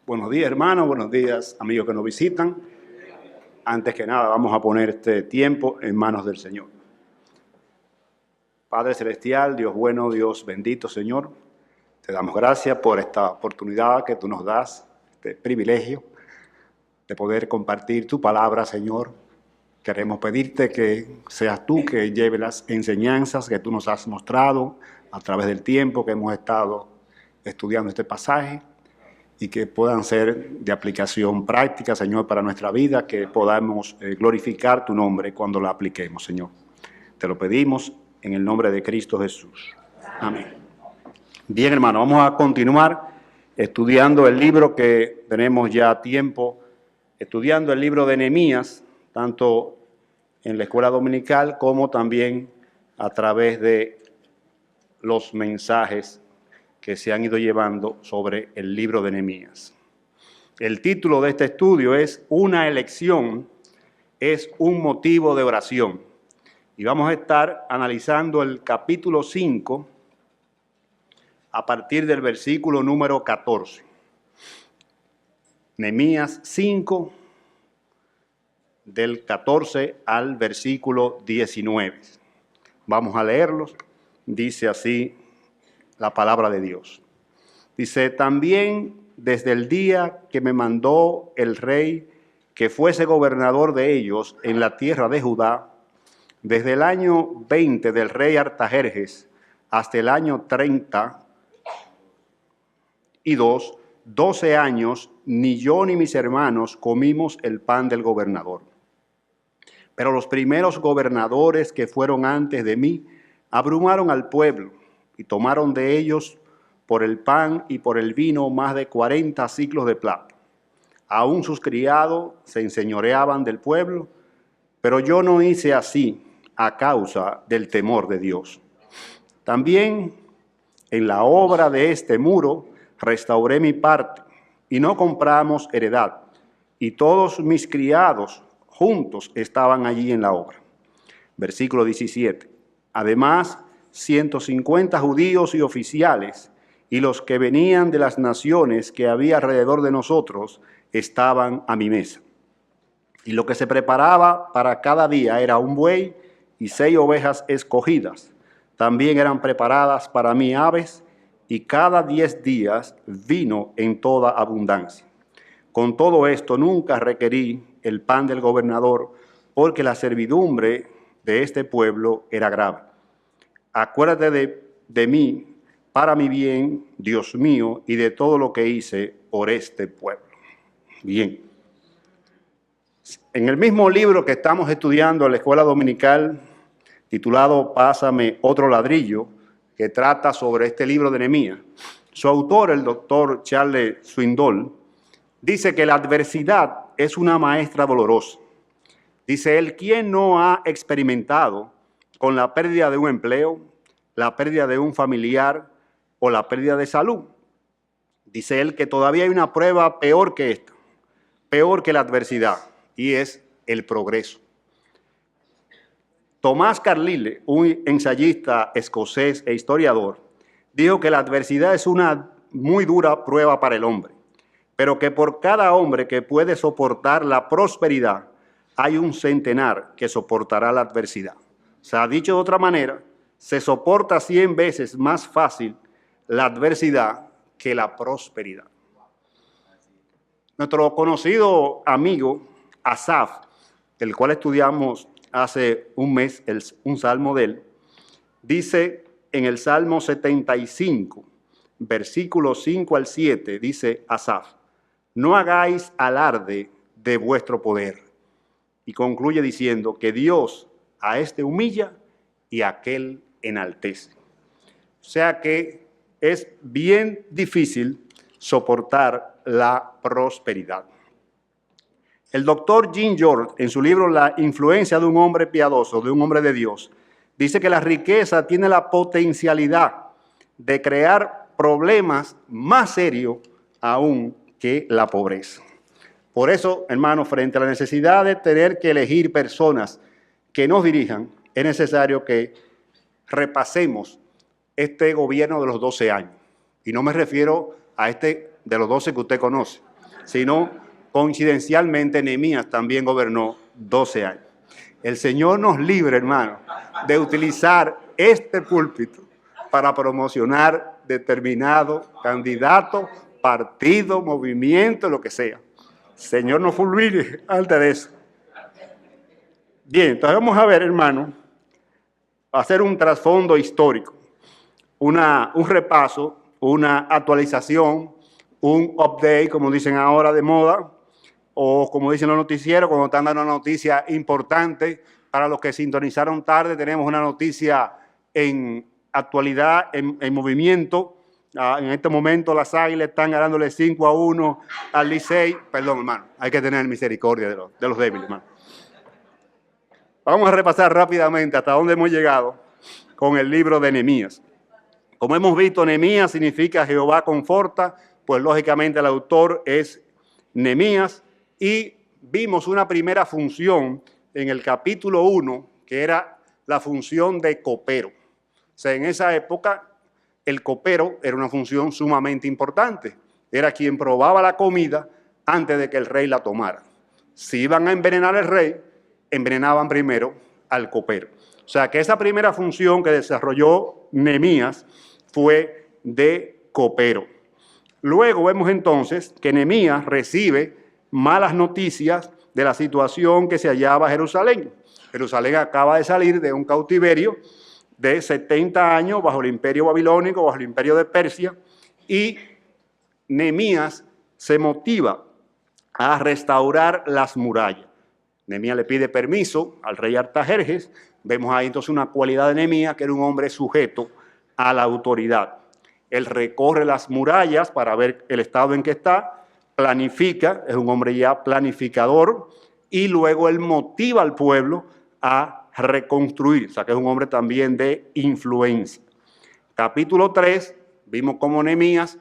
Buenos días, hermanos, buenos días, amigos que nos visitan. Antes que nada, vamos a poner este tiempo en manos del Señor. Padre Celestial, Dios bueno, Dios bendito, Señor, te damos gracias por esta oportunidad que tú nos das, este privilegio de poder compartir tu palabra, Señor. Queremos pedirte que seas tú que lleve las enseñanzas que tú nos has mostrado a través del tiempo que hemos estado estudiando este pasaje, y que puedan ser de aplicación práctica, Señor, para nuestra vida, que podamos glorificar tu nombre cuando la apliquemos, Señor. Te lo pedimos en el nombre de Cristo Jesús. Amén. Bien, hermano, vamos a continuar estudiando el libro que tenemos ya tiempo, estudiando el libro de Nehemías, tanto en la escuela dominical como también a través de los mensajes que se han ido llevando sobre el libro de Nehemías. El título de este estudio es Una elección es un motivo de oración. Y vamos a estar analizando el capítulo 5 a partir del versículo número 14. Nehemías 5, del 14 al versículo 19. Vamos a leerlos. Dice así la palabra de Dios. Dice: también desde el día que me mandó el rey que fuese gobernador de ellos en la tierra de Judá, desde el año 20 del rey Artajerjes hasta el año 32, 12 años, ni yo ni mis hermanos comimos el pan del gobernador. Pero los primeros gobernadores que fueron antes de mí abrumaron al pueblo y tomaron de ellos por el pan y por el vino más de 40 siclos de plata. Aún sus criados se enseñoreaban del pueblo, pero yo no hice así a causa del temor de Dios. También en la obra de este muro restauré mi parte y no compramos heredad, y todos mis criados juntos estaban allí en la obra. Versículo 17. Además, 150 judíos y oficiales, y los que venían de las naciones que había alrededor de nosotros, estaban a mi mesa. Y lo que se preparaba para cada día era un buey y 6 ovejas escogidas. También eran preparadas para mí aves, y cada 10 días vino en toda abundancia. Con todo esto nunca requerí el pan del gobernador, porque la servidumbre de este pueblo era grave. Acuérdate de mí para mi bien, Dios mío, y de todo lo que hice por este pueblo. Bien. En el mismo libro que estamos estudiando en la escuela dominical, titulado Pásame otro ladrillo, que trata sobre este libro de Nehemías, su autor, el doctor Charles Swindoll, dice que la adversidad es una maestra dolorosa. Dice él: ¿quién no ha experimentado con la pérdida de un empleo, la pérdida de un familiar o la pérdida de salud? Dice él que todavía hay una prueba peor que esta, peor que la adversidad, y es el progreso. Tomás Carlyle, un ensayista escocés e historiador, dijo que la adversidad es una muy dura prueba para el hombre, pero que por cada hombre que puede soportar la prosperidad, hay un centenar que soportará la adversidad. O sea, dicho de otra manera, se soporta 100 veces más fácil la adversidad que la prosperidad. Nuestro conocido amigo Asaf, del cual estudiamos hace un mes un salmo de él, dice en el Salmo 75, versículos 5 al 7, dice Asaf: no hagáis alarde de vuestro poder. Y concluye diciendo que Dios a este humilla y a aquel enaltece. O sea que es bien difícil soportar la prosperidad. El doctor Jim George, en su libro La influencia de un hombre piadoso, de un hombre de Dios, dice que la riqueza tiene la potencialidad de crear problemas más serios aún que la pobreza. Por eso, hermanos, frente a la necesidad de tener que elegir personas que nos dirijan, es necesario que repasemos este gobierno de los 12 años. Y no me refiero a este de los 12 que usted conoce, sino coincidencialmente Nehemías también gobernó 12 años. El Señor nos libre, hermano, de utilizar este púlpito para promocionar determinado candidato, partido, movimiento, lo que sea. Señor nos fulmine antes de eso. Bien, entonces vamos a ver, hermano, hacer un trasfondo histórico, un repaso, una actualización, un update, como dicen ahora de moda, o como dicen los noticieros, cuando están dando una noticia importante. Para los que sintonizaron tarde, tenemos una noticia en actualidad, en movimiento. En este momento las Águilas están ganándole 5-1 al Licey. Perdón, hermano, hay que tener misericordia de los débiles, hermano. Vamos a repasar rápidamente hasta dónde hemos llegado con el libro de Nehemías. Como hemos visto, Nehemías significa Jehová conforta, pues lógicamente el autor es Nehemías, y vimos una primera función en el capítulo 1, que era la función de copero. O sea, en esa época el copero era una función sumamente importante. Era quien probaba la comida antes de que el rey la tomara. Si iban a envenenar al rey, envenenaban primero al copero. O sea, que esa primera función que desarrolló Nehemías fue de copero. Luego vemos entonces que Nehemías recibe malas noticias de la situación que se hallaba Jerusalén. Jerusalén acaba de salir de un cautiverio de 70 años bajo el imperio babilónico, bajo el imperio de Persia, y Nehemías se motiva a restaurar las murallas. Nehemías le pide permiso al rey Artajerjes. Vemos ahí entonces una cualidad de Nehemías, que era un hombre sujeto a la autoridad. Él recorre las murallas para ver el estado en que está, planifica, es un hombre ya planificador, y luego él motiva al pueblo a reconstruir, o sea que es un hombre también de influencia. Capítulo 3, vimos cómo Nehemías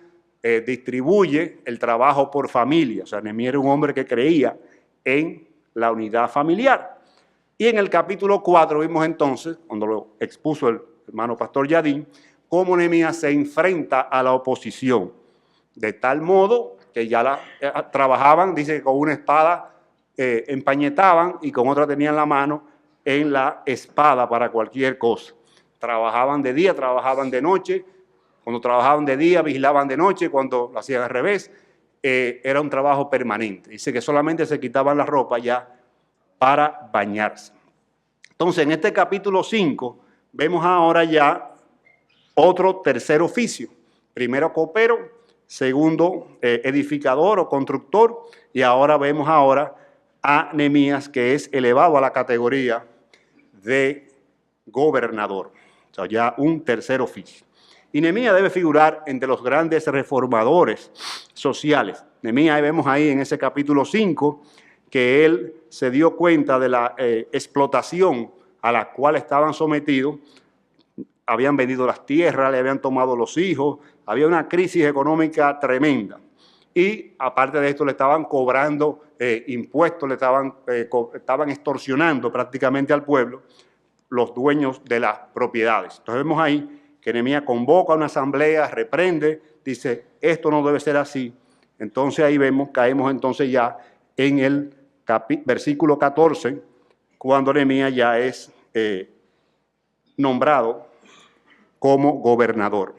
distribuye el trabajo por familia, o sea, Nehemías era un hombre que creía en la unidad familiar. Y en el capítulo 4 vimos entonces, cuando lo expuso el hermano pastor Yadín, cómo Nehemías se enfrenta a la oposición, de tal modo que ya trabajaban, dice que con una espada empañetaban y con otra tenían la mano en la espada para cualquier cosa. Trabajaban de día, trabajaban de noche. Cuando trabajaban de día, vigilaban de noche. Cuando lo hacían al revés, era un trabajo permanente. Dice que solamente se quitaban la ropa ya para bañarse. Entonces, en este capítulo 5, vemos ahora ya otro tercer oficio. Primero copero, segundo edificador o constructor, y ahora vemos a Nehemías, que es elevado a la categoría de gobernador. O sea, ya un tercer oficio. Y Nehemías debe figurar entre los grandes reformadores sociales. Nehemías, vemos ahí en ese capítulo 5, que él se dio cuenta de la explotación a la cual estaban sometidos. Habían vendido las tierras, le habían tomado los hijos, había una crisis económica tremenda. Y aparte de esto le estaban cobrando impuestos, le estaban extorsionando prácticamente al pueblo los dueños de las propiedades. Entonces vemos ahí que Nehemías convoca a una asamblea, reprende, dice, esto no debe ser así. Entonces ahí caemos entonces ya en el versículo 14, cuando Nehemías ya es nombrado como gobernador.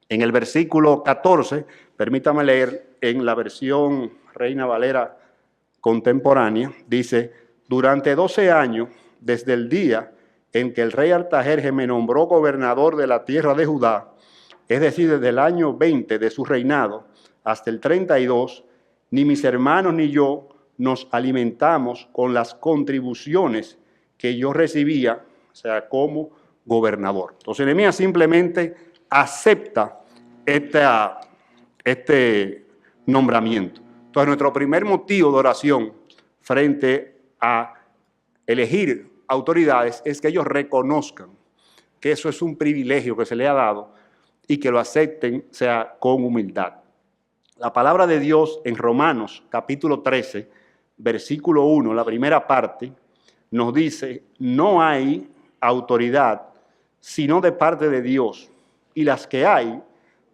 En el versículo 14, permítame leer en la versión Reina Valera contemporánea, dice, durante 12 años, desde el día en que el rey Artajerjes me nombró gobernador de la tierra de Judá, es decir, desde el año 20 de su reinado hasta el 32, ni mis hermanos ni yo nos alimentamos con las contribuciones que yo recibía, o sea, como gobernador. Entonces, Nehemías simplemente acepta este nombramiento. Entonces, nuestro primer motivo de oración frente a elegir autoridades es que ellos reconozcan que eso es un privilegio que se le ha dado y que lo acepten, sea con humildad. La palabra de Dios en Romanos capítulo 13, versículo 1, la primera parte, nos dice, no hay autoridad sino de parte de Dios, y las que hay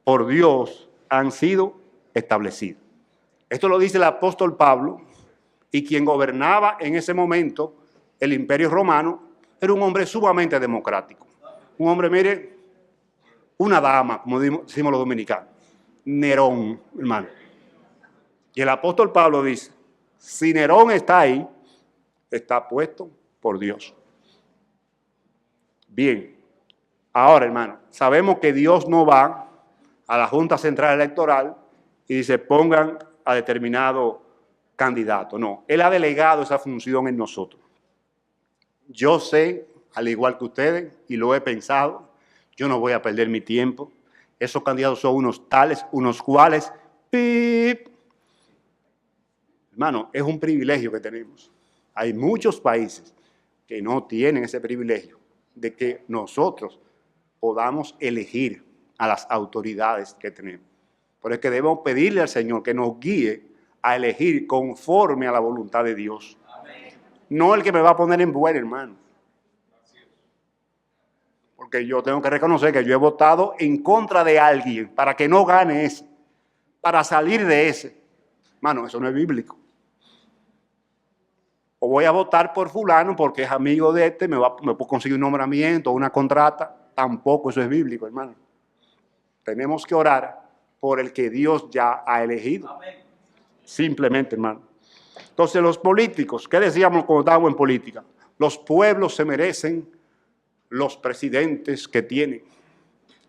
por Dios han sido establecidas. Esto lo dice el apóstol Pablo, y quien gobernaba en ese momento el Imperio Romano era un hombre sumamente democrático. Un hombre, mire, una dama, como decimos los dominicanos, Nerón, hermano. Y el apóstol Pablo dice, si Nerón está ahí, está puesto por Dios. Bien, ahora, hermano, sabemos que Dios no va a la Junta Central Electoral y dice, pongan a determinado candidato. No, Él ha delegado esa función en nosotros. Yo sé, al igual que ustedes, y lo he pensado, yo no voy a perder mi tiempo. Esos candidatos son unos tales, unos cuales, ¡pip! Hermano, es un privilegio que tenemos. Hay muchos países que no tienen ese privilegio de que nosotros podamos elegir a las autoridades que tenemos. Por eso es que debemos pedirle al Señor que nos guíe a elegir conforme a la voluntad de Dios. Amén. No el que me va a poner en buena, hermano. Porque yo tengo que reconocer que yo he votado en contra de alguien para que no gane ese, para salir de ese. Hermano, eso no es bíblico. O voy a votar por fulano porque es amigo de este, me puedo conseguir un nombramiento o una contrata. Tampoco eso es bíblico, hermano. Tenemos que orar por el que Dios ya ha elegido. Amén. Simplemente, hermano. Entonces, los políticos, ¿qué decíamos cuando estábamos en política? Los pueblos se merecen los presidentes que tienen.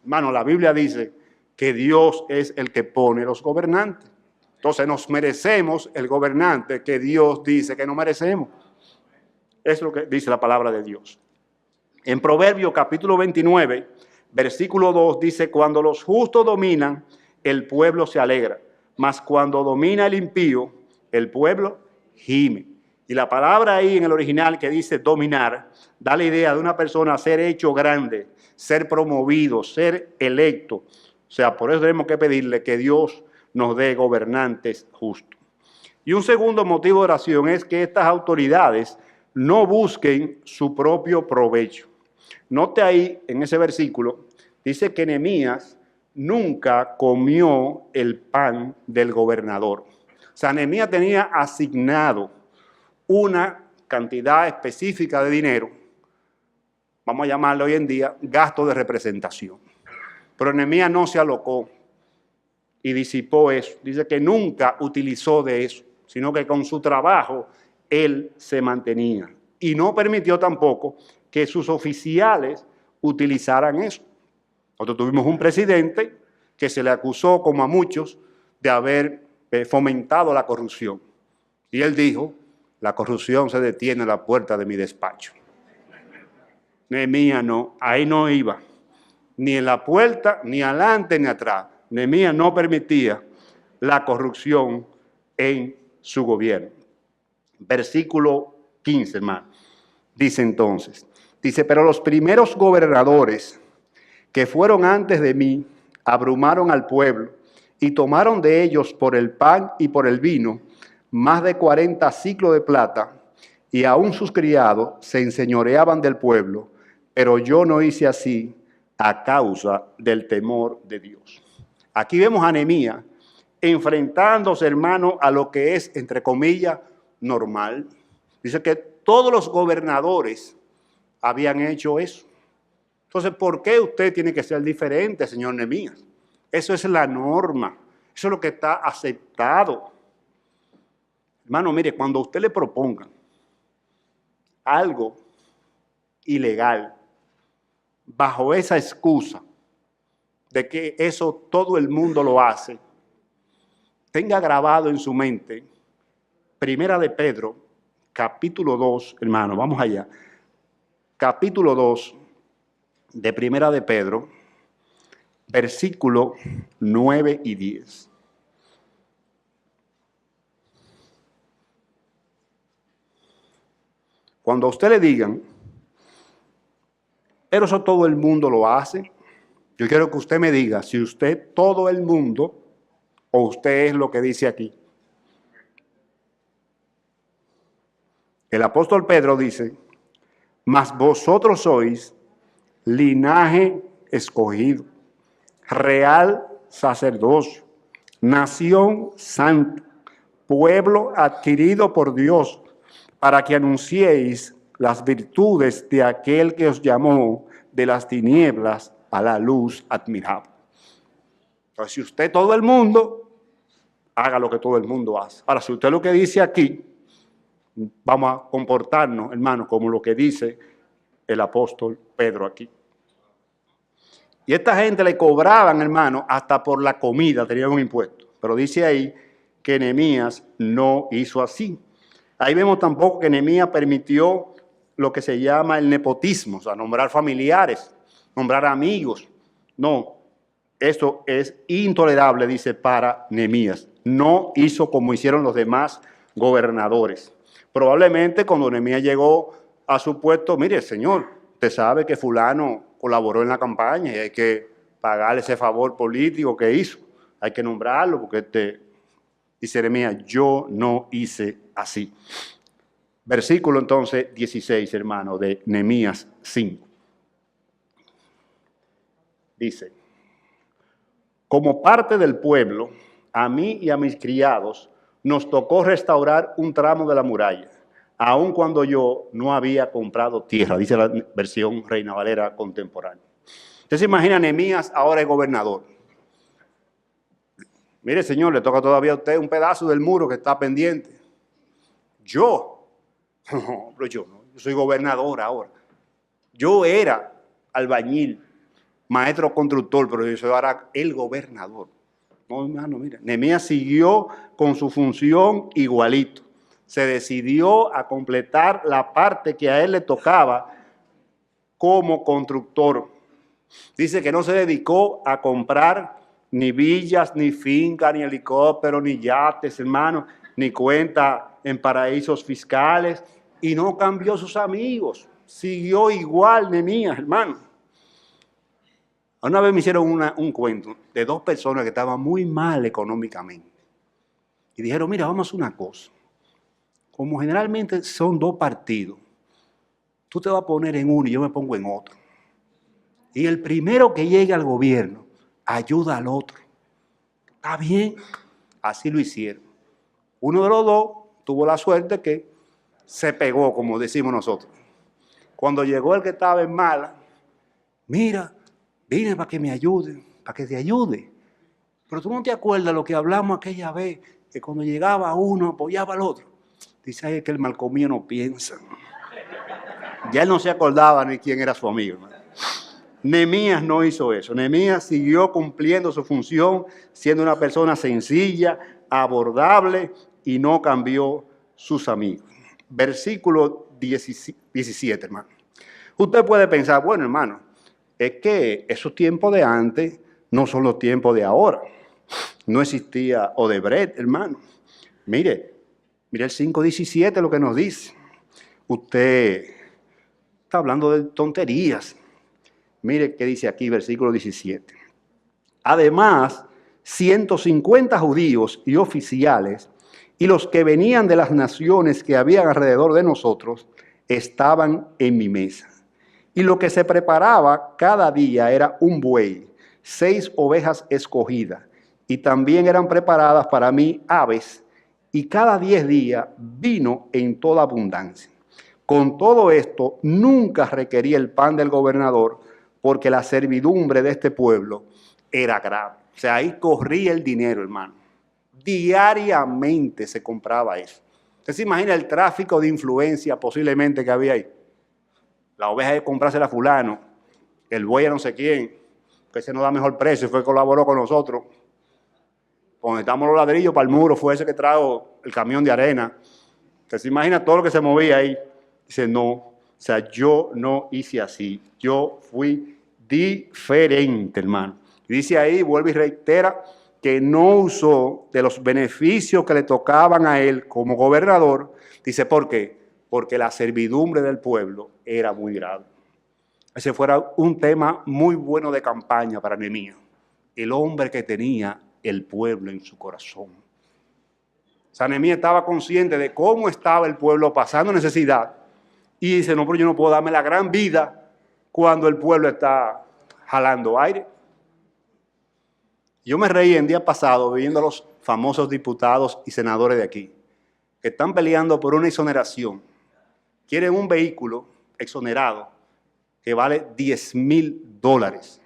Hermano, la Biblia dice que Dios es el que pone los gobernantes. Entonces, nos merecemos el gobernante que Dios dice que no merecemos. Es lo que dice la palabra de Dios. En Proverbios capítulo 29, versículo 2 dice, cuando los justos dominan, el pueblo se alegra, mas cuando domina el impío, el pueblo gime. Y la palabra ahí en el original que dice dominar, da la idea de una persona ser hecho grande, ser promovido, ser electo. O sea, por eso tenemos que pedirle que Dios nos dé gobernantes justos. Y un segundo motivo de oración es que estas autoridades no busquen su propio provecho. Note ahí en ese versículo, dice que Nehemías nunca comió el pan del gobernador. O sea, Nehemías tenía asignado una cantidad específica de dinero, vamos a llamarlo hoy en día, gasto de representación. Pero Nehemías no se alocó y disipó eso. Dice que nunca utilizó de eso, sino que con su trabajo él se mantenía. Y no permitió tampoco que sus oficiales utilizaran eso. Nosotros tuvimos un presidente que se le acusó, como a muchos, de haber fomentado la corrupción. Y él dijo, la corrupción se detiene a la puerta de mi despacho. Nehemías no, ahí no iba. Ni en la puerta, ni adelante, ni atrás. Nehemías no permitía la corrupción en su gobierno. Versículo 15, hermano. Dice entonces, pero los primeros gobernadores que fueron antes de mí abrumaron al pueblo y tomaron de ellos por el pan y por el vino más de 40 siclos de plata, y aún sus criados se enseñoreaban del pueblo, pero yo no hice así a causa del temor de Dios. Aquí vemos a Nehemías enfrentándose, hermano, a lo que es, entre comillas, normal. Dice que todos los gobernadores habían hecho eso. Entonces, ¿por qué usted tiene que ser diferente, señor Nehemías? Eso es la norma. Eso es lo que está aceptado. Hermano, mire, cuando a usted le propongan algo ilegal, bajo esa excusa de que eso todo el mundo lo hace, tenga grabado en su mente, Primera de Pedro, capítulo 2, hermano, vamos allá. Capítulo 2 de Primera de Pedro, versículo 9 y 10. Cuando a usted le digan, pero eso todo el mundo lo hace, yo quiero que usted me diga si usted todo el mundo o usted es lo que dice aquí. El apóstol Pedro dice, mas vosotros sois linaje escogido, real sacerdocio, nación santa, pueblo adquirido por Dios, para que anunciéis las virtudes de aquel que os llamó de las tinieblas a la luz admirable. Entonces, si usted todo el mundo, haga lo que todo el mundo hace. Ahora, si usted lo que dice aquí, vamos a comportarnos, hermano, como lo que dice el apóstol Pedro aquí. Y esta gente le cobraban, hermano, hasta por la comida, tenían un impuesto. Pero dice ahí que Nehemías no hizo así. Ahí vemos tampoco que Nehemías permitió lo que se llama el nepotismo, o sea, nombrar familiares, nombrar amigos. No, eso es intolerable, dice, para Nehemías. No hizo como hicieron los demás gobernadores. Probablemente cuando Nehemías llegó a su puesto, mire, señor, usted sabe que fulano colaboró en la campaña y hay que pagarle ese favor político que hizo. Hay que nombrarlo porque dice Nehemías, yo no hice así. Versículo entonces 16, hermano, de Nehemías 5. Dice, como parte del pueblo, a mí y a mis criados nos tocó restaurar un tramo de la muralla, aun cuando yo no había comprado tierra, dice la versión Reina Valera contemporánea. Usted se imagina, Nehemías ahora es gobernador. Mire, señor, le toca todavía a usted un pedazo del muro que está pendiente. Yo, no, pero yo no, yo soy gobernador ahora. Yo era albañil, maestro constructor, pero yo soy ahora el gobernador. No, hermano, mira, Nehemías siguió con su función igualito. Se decidió a completar la parte que a él le tocaba como constructor. Dice que no se dedicó a comprar ni villas, ni fincas, ni helicópteros, ni yates, hermano, ni cuenta en paraísos fiscales, y no cambió sus amigos. Siguió igual Nehemías, hermano. Una vez me hicieron un cuento de dos personas que estaban muy mal económicamente. Y dijeron, mira, vamos a hacer una cosa. Como generalmente son dos partidos, tú te vas a poner en uno y yo me pongo en otro. Y el primero que llegue al gobierno ayuda al otro. ¿Está bien? Así lo hicieron. Uno de los dos tuvo la suerte que se pegó, como decimos nosotros. Cuando llegó el que estaba en mala, mira, vine para que me ayude, para que te ayude. Pero tú no te acuerdas lo que hablamos aquella vez, que cuando llegaba uno apoyaba al otro. Dice ahí que el malcomido no piensa. Ya él no se acordaba ni quién era su amigo, hermano. Nehemías no hizo eso. Nehemías siguió cumpliendo su función, siendo una persona sencilla, abordable, y no cambió sus amigos. Versículo 17, hermano. Usted puede pensar, bueno, hermano, es que esos tiempos de antes no son los tiempos de ahora. No existía Odebrecht, hermano. Mire el 5:17 lo que nos dice. Usted está hablando de tonterías. Mire qué dice aquí, versículo 17. Además, 150 judíos y oficiales y los que venían de las naciones que habían alrededor de nosotros estaban en mi mesa. Y lo que se preparaba cada día era un buey, 6 ovejas escogidas, y también eran preparadas para mí aves, y cada 10 días vino en toda abundancia. Con todo esto, nunca requería el pan del gobernador, porque la servidumbre de este pueblo era grave. O sea, ahí corría el dinero, hermano. Diariamente se compraba eso. ¿Usted se imagina el tráfico de influencia posiblemente que había ahí? La oveja de comprársela a fulano, el buey a no sé quién, que ese nos da mejor precio, fue que colaboró con nosotros. Conectamos los ladrillos para el muro, fue ese que trajo el camión de arena. ¿Usted se imagina todo lo que se movía ahí? Dice, no, o sea, yo no hice así, yo fui diferente, hermano. Y dice ahí, vuelve y reitera, que no usó de los beneficios que le tocaban a él como gobernador. Dice, ¿por qué? Porque la servidumbre del pueblo era muy grave. Ese fuera un tema muy bueno de campaña para Nehemías. El hombre que tenía el pueblo en su corazón. O sea, Nehemías estaba consciente de cómo estaba el pueblo pasando necesidad. Y dice, no, pero yo no puedo darme la gran vida cuando el pueblo está jalando aire. Yo me reí el día pasado viendo famosos diputados y senadores de aquí, que están peleando por una exoneración. Quieren un vehículo exonerado que vale $10,000.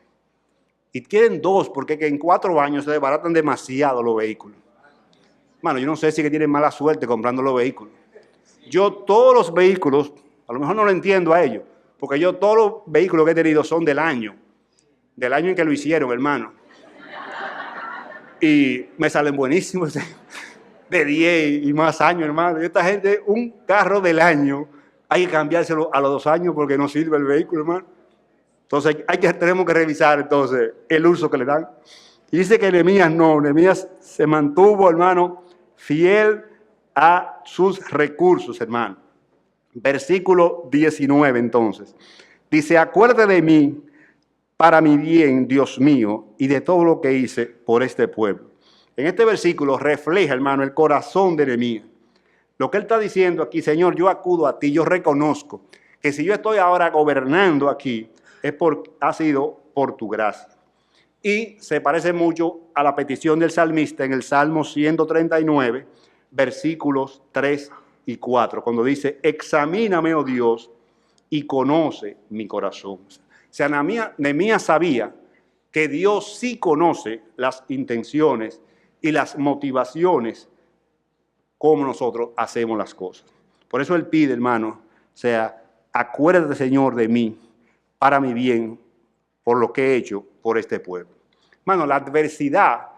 Y quieren dos, porque que en 4 años se desbaratan demasiado los vehículos. Bueno, yo no sé si que tienen mala suerte comprando los vehículos. Yo todos los vehículos, a lo mejor no lo entiendo a ellos, porque yo todos los vehículos que he tenido son del año en que lo hicieron, hermano. Y me salen buenísimos, de 10 y más años, hermano. Y esta gente, un carro del año, hay que cambiárselo a los 2 años porque no sirve el vehículo, hermano. Entonces tenemos que revisar entonces el uso que le dan. Y dice que Nehemías se mantuvo, hermano, fiel a sus recursos, hermano. Versículo 19, entonces. Dice, acuérdate de mí para mi bien, Dios mío, y de todo lo que hice por este pueblo. En este versículo refleja, hermano, el corazón de Nehemías. Lo que él está diciendo aquí, Señor, yo acudo a ti, yo reconozco que si yo estoy ahora gobernando aquí, ha sido por tu gracia. Y se parece mucho a la petición del salmista en el Salmo 139, versículos 3 y 4, cuando dice, examíname, oh Dios, y conoce mi corazón. O sea, Nehemías sabía que Dios sí conoce las intenciones y las motivaciones como nosotros hacemos las cosas. Por eso él pide, hermano, o sea, acuérdate, Señor, de mí, para mi bien, por lo que he hecho por este pueblo. Hermano, la adversidad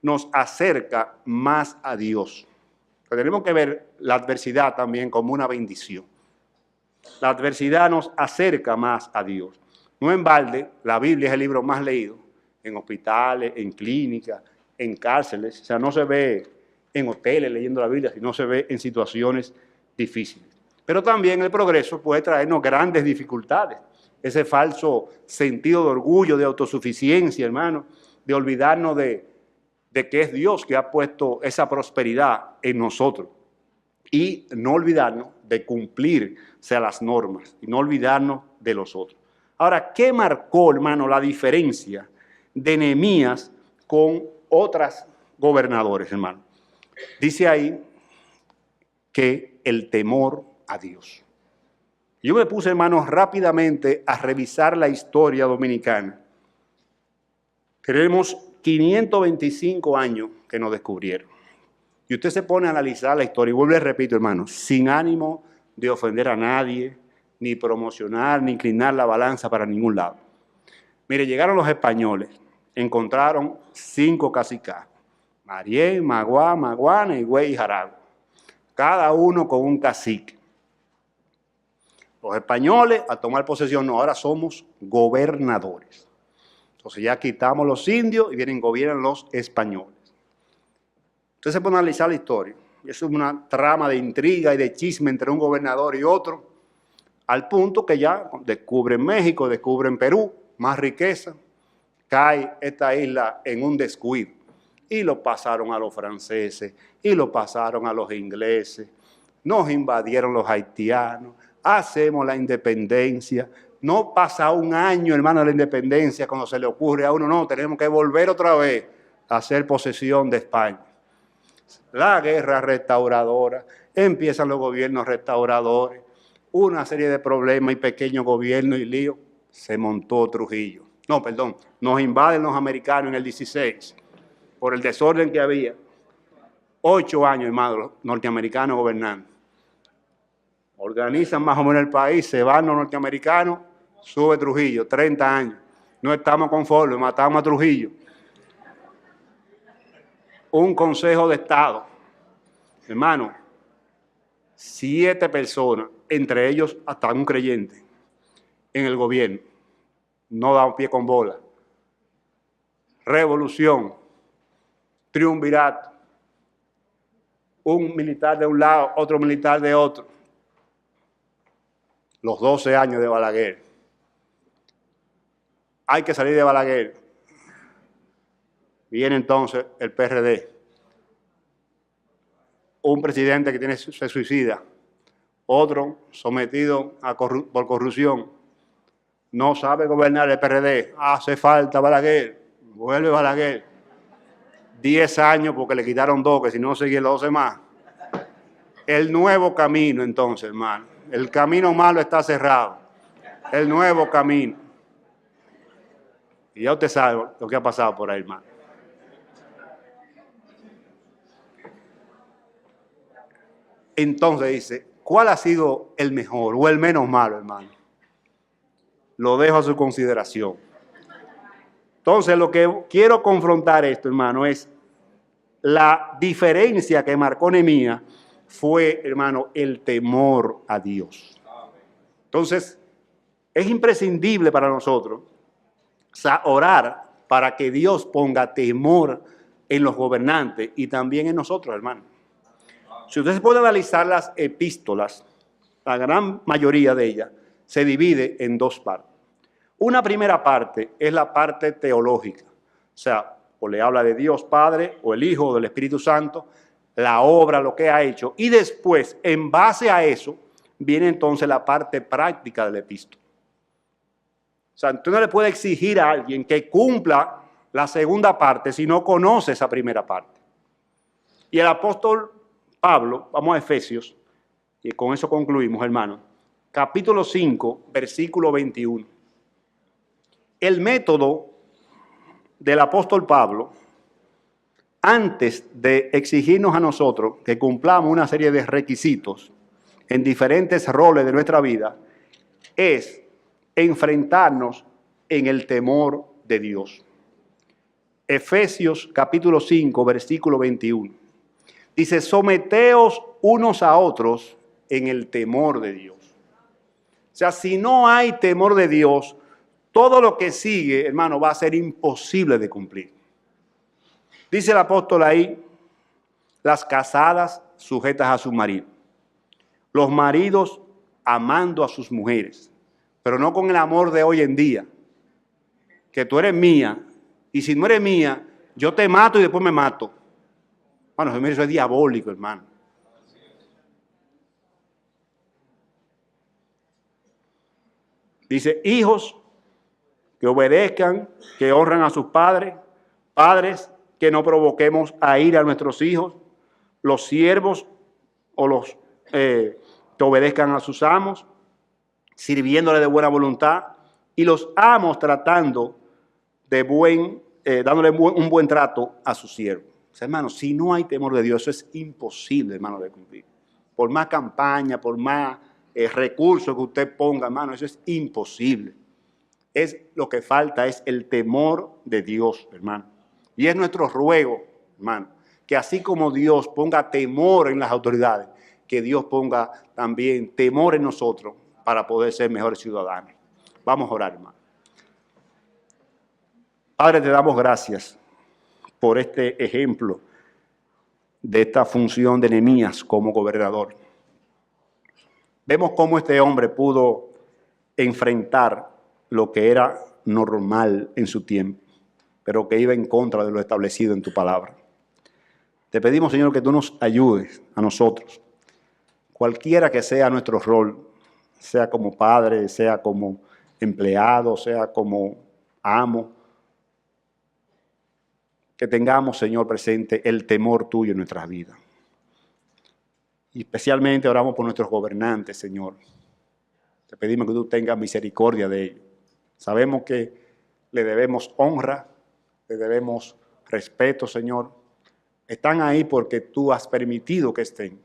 nos acerca más a Dios. Pero tenemos que ver la adversidad también como una bendición. La adversidad nos acerca más a Dios. No en balde, la Biblia es el libro más leído en hospitales, en clínicas, en cárceles. O sea, no se ve en hoteles leyendo la Biblia, sino se ve en situaciones difíciles. Pero también el progreso puede traernos grandes dificultades. Ese falso sentido de orgullo, de autosuficiencia, hermano, de olvidarnos de que es Dios que ha puesto esa prosperidad en nosotros. Y no olvidarnos de cumplir, las normas, y no olvidarnos de los otros. Ahora, ¿qué marcó, hermano, la diferencia de Nehemías con otros gobernadores, hermano? Dice ahí que el temor a Dios. Yo me puse, hermano, rápidamente a revisar la historia dominicana. Tenemos 525 años que nos descubrieron. Y usted se pone a analizar la historia, y vuelvo y repito, hermano, sin ánimo de ofender a nadie, ni promocionar, ni inclinar la balanza para ningún lado. Mire, llegaron los españoles, encontraron 5 cacicazgos, Marién, Maguá, Maguana, Higüey y Jaragua, cada uno con un cacique. Los españoles, al tomar posesión, no, ahora somos gobernadores. Entonces ya quitamos los indios y gobiernan los españoles. Usted se pone a analizar la historia. Es una trama de intriga y de chisme entre un gobernador y otro, al punto que ya descubren México, descubren Perú, más riqueza, cae esta isla en un descuido. Y lo pasaron a los franceses, y lo pasaron a los ingleses, nos invadieron los haitianos, hacemos la independencia. No pasa un año, hermano, de la independencia cuando se le ocurre a uno, no, tenemos que volver otra vez a hacer posesión de España. La guerra restauradora, empiezan los gobiernos restauradores, una serie de problemas y pequeños gobiernos y líos, se montó Trujillo. No, perdón, nos invaden los americanos en el 16, por el desorden que había. 8 años, hermano, los norteamericanos gobernando. Organizan más o menos el país, se van los norteamericanos, sube Trujillo, 30 años. No estamos conformes, matamos a Trujillo. Un consejo de Estado, hermano, 7 personas, entre ellos hasta un creyente, en el gobierno. No da un pie con bola. Revolución, triunvirato, un militar de un lado, otro militar de otro. Los 12 años de Balaguer. Hay que salir de Balaguer. Viene entonces el PRD. Un presidente que se suicida. Otro sometido por corrupción. No sabe gobernar el PRD. Hace falta Balaguer. Vuelve Balaguer. 10 años porque le quitaron 2, que si no seguía los 12 más. El nuevo camino, entonces, hermano. El camino malo está cerrado. El nuevo camino. Y ya usted sabe lo que ha pasado por ahí, hermano. Entonces dice, ¿cuál ha sido el mejor o el menos malo, hermano? Lo dejo a su consideración. Entonces, lo que quiero confrontar esto, hermano, es la diferencia que marcó Nehemías fue, hermano, el temor a Dios. Entonces, es imprescindible para nosotros orar para que Dios ponga temor en los gobernantes y también en nosotros, hermano. Si usted se puede analizar las epístolas, la gran mayoría de ellas se divide en 2 partes. Una primera parte es la parte teológica, o sea, o le habla de Dios Padre, o el Hijo, o del Espíritu Santo, la obra, lo que ha hecho, y después, en base a eso, viene entonces la parte práctica del epístola. O sea, usted no le puede exigir a alguien que cumpla la segunda parte si no conoce esa primera parte. Y el apóstol Pablo, vamos a Efesios, y con eso concluimos, hermano, capítulo 5, versículo 21. El método del apóstol Pablo, antes de exigirnos a nosotros que cumplamos una serie de requisitos en diferentes roles de nuestra vida, es enfrentarnos en el temor de Dios. Efesios capítulo 5, versículo 21. Dice, someteos unos a otros en el temor de Dios. O sea, si no hay temor de Dios, todo lo que sigue, hermano, va a ser imposible de cumplir. Dice el apóstol ahí, las casadas sujetas a su marido, los maridos amando a sus mujeres, pero no con el amor de hoy en día, que tú eres mía, y si no eres mía, yo te mato y después me mato. Bueno, eso es diabólico, hermano. Dice, hijos que obedezcan, que honran a sus padres, padres que no provoquemos a ira a nuestros hijos, los siervos o los que obedezcan a sus amos, sirviéndole de buena voluntad, y los amos tratando de dándole un buen trato a sus siervos. O sea, hermano, si no hay temor de Dios, eso es imposible, hermano, de cumplir. Por más campaña, por más recursos que usted ponga, hermano, eso es imposible. Lo que falta es el temor de Dios, hermano. Y es nuestro ruego, hermano, que así como Dios ponga temor en las autoridades, que Dios ponga también temor en nosotros para poder ser mejores ciudadanos. Vamos a orar, hermano. Padre, te damos gracias por este ejemplo de esta función de Nehemías como gobernador. Vemos cómo este hombre pudo enfrentar lo que era normal en su tiempo, pero que iba en contra de lo establecido en tu palabra. Te pedimos, Señor, que tú nos ayudes a nosotros, cualquiera que sea nuestro rol, sea como padre, sea como empleado, sea como amo, que tengamos, Señor, presente el temor tuyo en nuestras vidas. Y especialmente oramos por nuestros gobernantes, Señor. Te pedimos que tú tengas misericordia de ellos. Sabemos que le debemos honra, le debemos respeto, Señor. Están ahí porque tú has permitido que estén.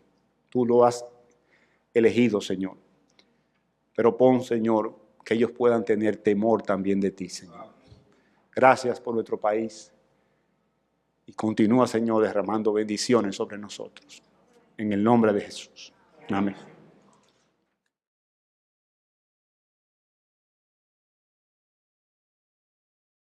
Tú lo has elegido, Señor. Pero pon, Señor, que ellos puedan tener temor también de ti, Señor. Gracias por nuestro país. Y continúa, Señor, derramando bendiciones sobre nosotros. En el nombre de Jesús. Amén.